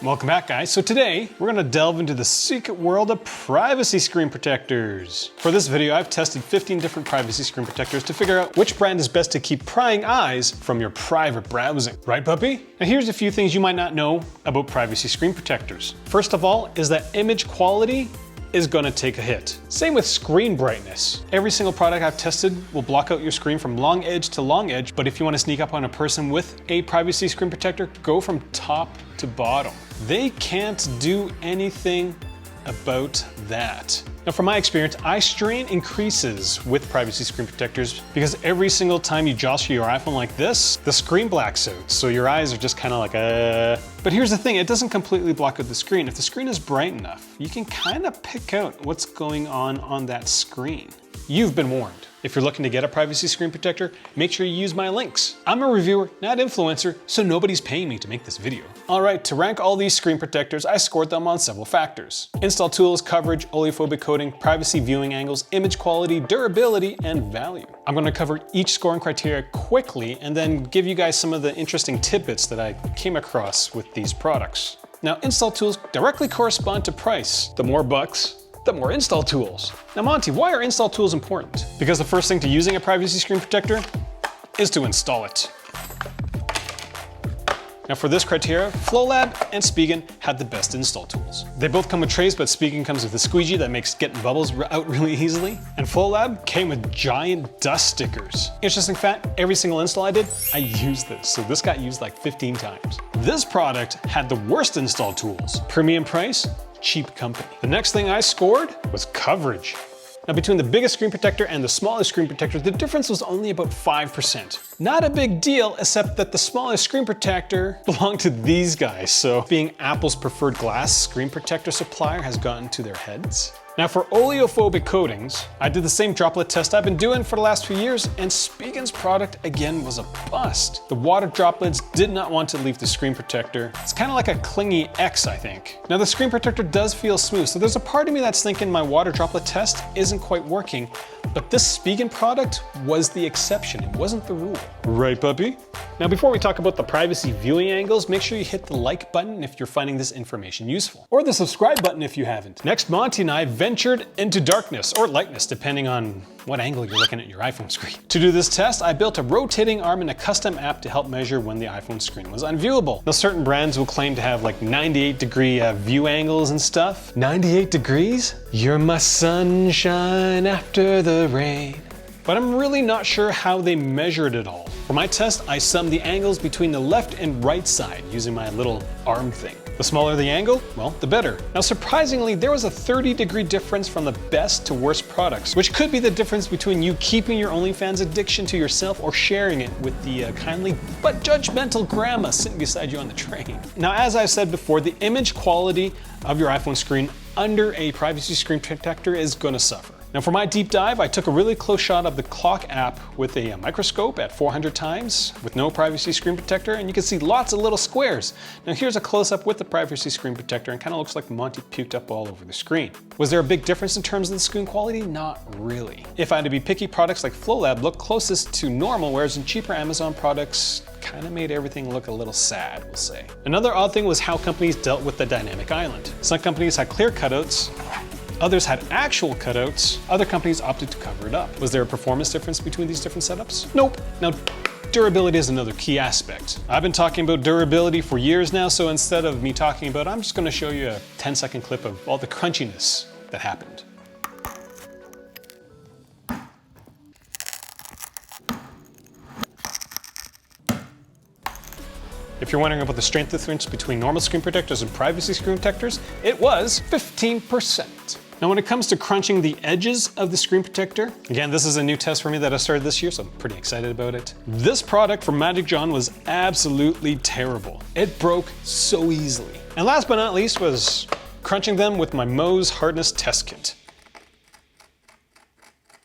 Welcome back, guys. So today we're gonna delve into the secret world of privacy screen protectors. For this video, I've tested 15 different privacy screen protectors to figure out which brand is best to keep prying eyes from your private browsing. Right, puppy? Now here's a few things you might not know about privacy screen protectors. First of all is that image quality is gonna take a hit. Same with screen brightness. Every single product I've tested will block out your screen from long edge to long edge, but if you wanna sneak up on a person with a privacy screen protector, go from top to bottom. They can't do anything about that. Now from my experience, eye strain increases with privacy screen protectors because every single time you jostle your iPhone like this, the screen blacks out. So your eyes are just kind of like, But here's the thing, it doesn't completely block out the screen. If the screen is bright enough, you can kind of pick out what's going on that screen. You've been warned. If you're looking to get a privacy screen protector, make sure you use my links. I'm a reviewer, not influencer, so nobody's paying me to make this video. All right, to rank all these screen protectors, I scored them on several factors: install tools, coverage, oleophobic coating, privacy viewing angles, image quality, durability, and value. I'm gonna cover each scoring criteria quickly and then give you guys some of the interesting tidbits that I came across with these products. Now, install tools directly correspond to price. The more bucks, the more install tools. Now Monty, why are install tools important? Because the first thing to using a privacy screen protector is to install it. Now for this criteria, Flolab and Spigen had the best install tools. They both come with trays, but Spigen comes with a squeegee that makes getting bubbles out really easily. And Flolab came with giant dust stickers. Interesting fact, every single install I did, I used this. So this got used like 15 times. This product had the worst install tools. Premium price, cheap company. The next thing I scored was coverage. Now between the biggest screen protector and the smallest screen protector, the difference was only about 5%. Not a big deal, except that the smallest screen protector belonged to these guys, so being Apple's preferred glass screen protector supplier has gotten to their heads. Now for oleophobic coatings, I did the same droplet test I've been doing for the last few years, and Spigen's product again was a bust. The water droplets did not want to leave the screen protector. It's kind of like a clingy X, I think. Now the screen protector does feel smooth, so there's a part of me that's thinking my water droplet test isn't quite working, but this Spigen product was the exception, it wasn't the rule. Right, puppy? Now before we talk about the privacy viewing angles, make sure you hit the like button if you're finding this information useful, or the subscribe button if you haven't. Next, Monty and I ventured into darkness or lightness, depending on what angle you're looking at your iPhone screen. To do this test, I built a rotating arm in a custom app to help measure when the iPhone screen was unviewable. Now certain brands will claim to have like 98-degree view angles and stuff. 98 degrees? You're my sunshine after the rain. But I'm really not sure how they measured it all. For my test, I summed the angles between the left and right side using my little arm thing. The smaller the angle, well, the better. Now surprisingly, there was a 30-degree difference from the best to worst products, which could be the difference between you keeping your OnlyFans addiction to yourself or sharing it with the kindly but judgmental grandma sitting beside you on the train. Now, as I said before, the image quality of your iPhone screen under a privacy screen protector is gonna suffer. Now for my deep dive, I took a really close shot of the clock app with a microscope at 400 times with no privacy screen protector, and you can see lots of little squares. Now here's a close-up with the privacy screen protector, and kind of looks like Monty puked up all over the screen. Was there a big difference in terms of the screen quality? Not really. If I had to be picky, products like Flolab look closest to normal, whereas in cheaper Amazon products kind of made everything look a little sad, we'll say. Another odd thing was how companies dealt with the dynamic island. Some companies had clear cutouts, others had actual cutouts, other companies opted to cover it up. Was there a performance difference between these different setups? Nope. Now, durability is another key aspect. I've been talking about durability for years now, so instead of me talking about it, I'm just gonna show you a 10-second clip of all the crunchiness that happened. If you're wondering about the strength difference between normal screen protectors and privacy screen protectors, it was 15%. Now when it comes to crunching the edges of the screen protector, again, this is a new test for me that I started this year, so I'm pretty excited about it. This product from Magic John was absolutely terrible. It broke so easily. And last but not least was crunching them with my Mohs hardness test kit.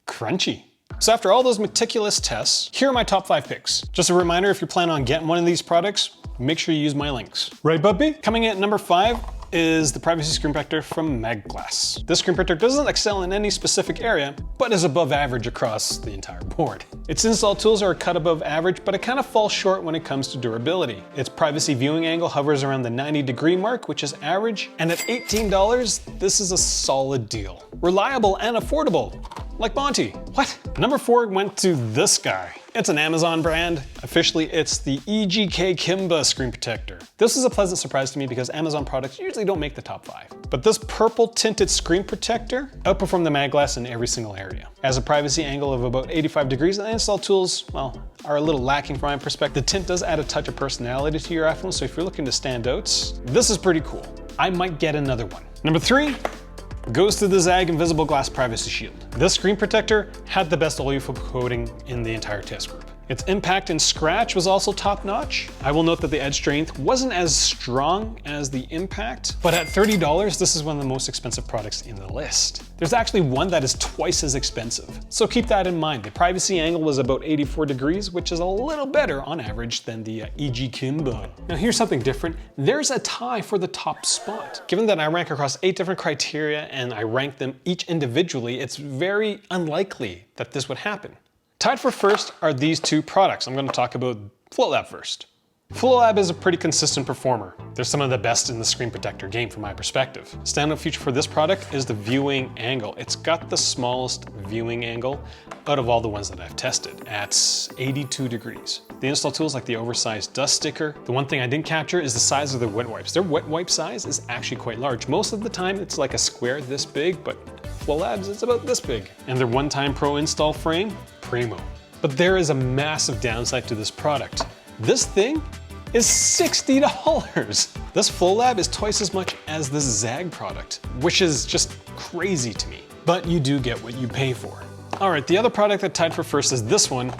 Crunchy. So after all those meticulous tests, here are my top 5 picks. Just a reminder, if you plan on getting one of these products, make sure you use my links. Right, puppy? Coming in at number 5, is the privacy screen protector from Glass. This screen protector doesn't excel in any specific area, but is above average across the entire board. Its install tools are a cut above average, but it kind of falls short when it comes to durability. Its privacy viewing angle hovers around the 90-degree mark, which is average, and at $18, this is a solid deal. Reliable and affordable, like Monty. What? Number 4 went to this guy. It's an Amazon brand. Officially, it's the EGK Kimba screen protector. This is a pleasant surprise to me because Amazon products usually don't make the top 5. But this purple tinted screen protector outperformed the Glass in every single area. It has a privacy angle of about 85 degrees, and the install tools, well, are a little lacking from my perspective. The tint does add a touch of personality to your iPhone, so if you're looking to stand out, this is pretty cool. I might get another one. Number 3 goes to the ZAGG Invisible Glass Privacy Shield. This screen protector had the best oleophobic coating in the entire test group. Its impact and scratch was also top-notch. I will note that the edge strength wasn't as strong as the impact, but at $30, this is one of the most expensive products in the list. There's actually one that is twice as expensive, so keep that in mind. The privacy angle was about 84 degrees, which is a little better on average than the EG Kimba. Now here's something different. There's a tie for the top spot. Given that I rank across 8 different criteria and I rank them each individually, it's very unlikely that this would happen. Tied for first are these 2 products. I'm going to talk about Flolab first. Flolab is a pretty consistent performer. They're some of the best in the screen protector game from my perspective. Standout feature for this product is the viewing angle. It's got the smallest viewing angle out of all the ones that I've tested at 82 degrees. The install tools like the oversized dust sticker. The one thing I didn't capture is the size of their wet wipes. Their wet wipe size is actually quite large. Most of the time it's like a square this big, but Flolab's it's about this big. And their one-time pro install frame, primo. But there is a massive downside to this product. This thing is $60. This Flolab is twice as much as this ZAGG product, which is just crazy to me. But you do get what you pay for. All right, the other product that tied for first is this one.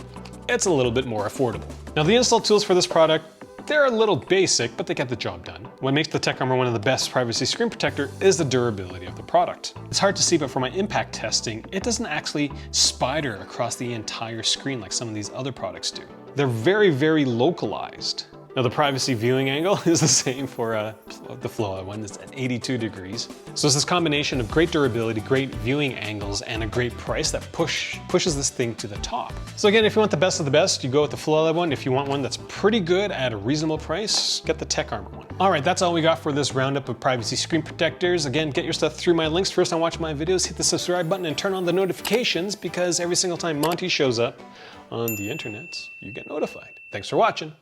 It's a little bit more affordable. Now the install tools for this product, they're a little basic, but they get the job done. What makes the Tech Armor one of the best privacy screen protector is the durability of the product. It's hard to see, but for my impact testing, it doesn't actually spider across the entire screen like some of these other products do. They're very, very localized. Now the privacy viewing angle is the same for the Flolab one. It's at 82 degrees. So it's this combination of great durability, great viewing angles, and a great price that pushes this thing to the top. So again, if you want the best of the best, you go with the Flolab one. If you want one that's pretty good at a reasonable price, get the Tech Armor one. All right, that's all we got for this roundup of privacy screen protectors. Again, get your stuff through my links. First time watching my videos, hit the subscribe button and turn on the notifications because every single time Monty shows up on the internet, you get notified. Thanks for watching.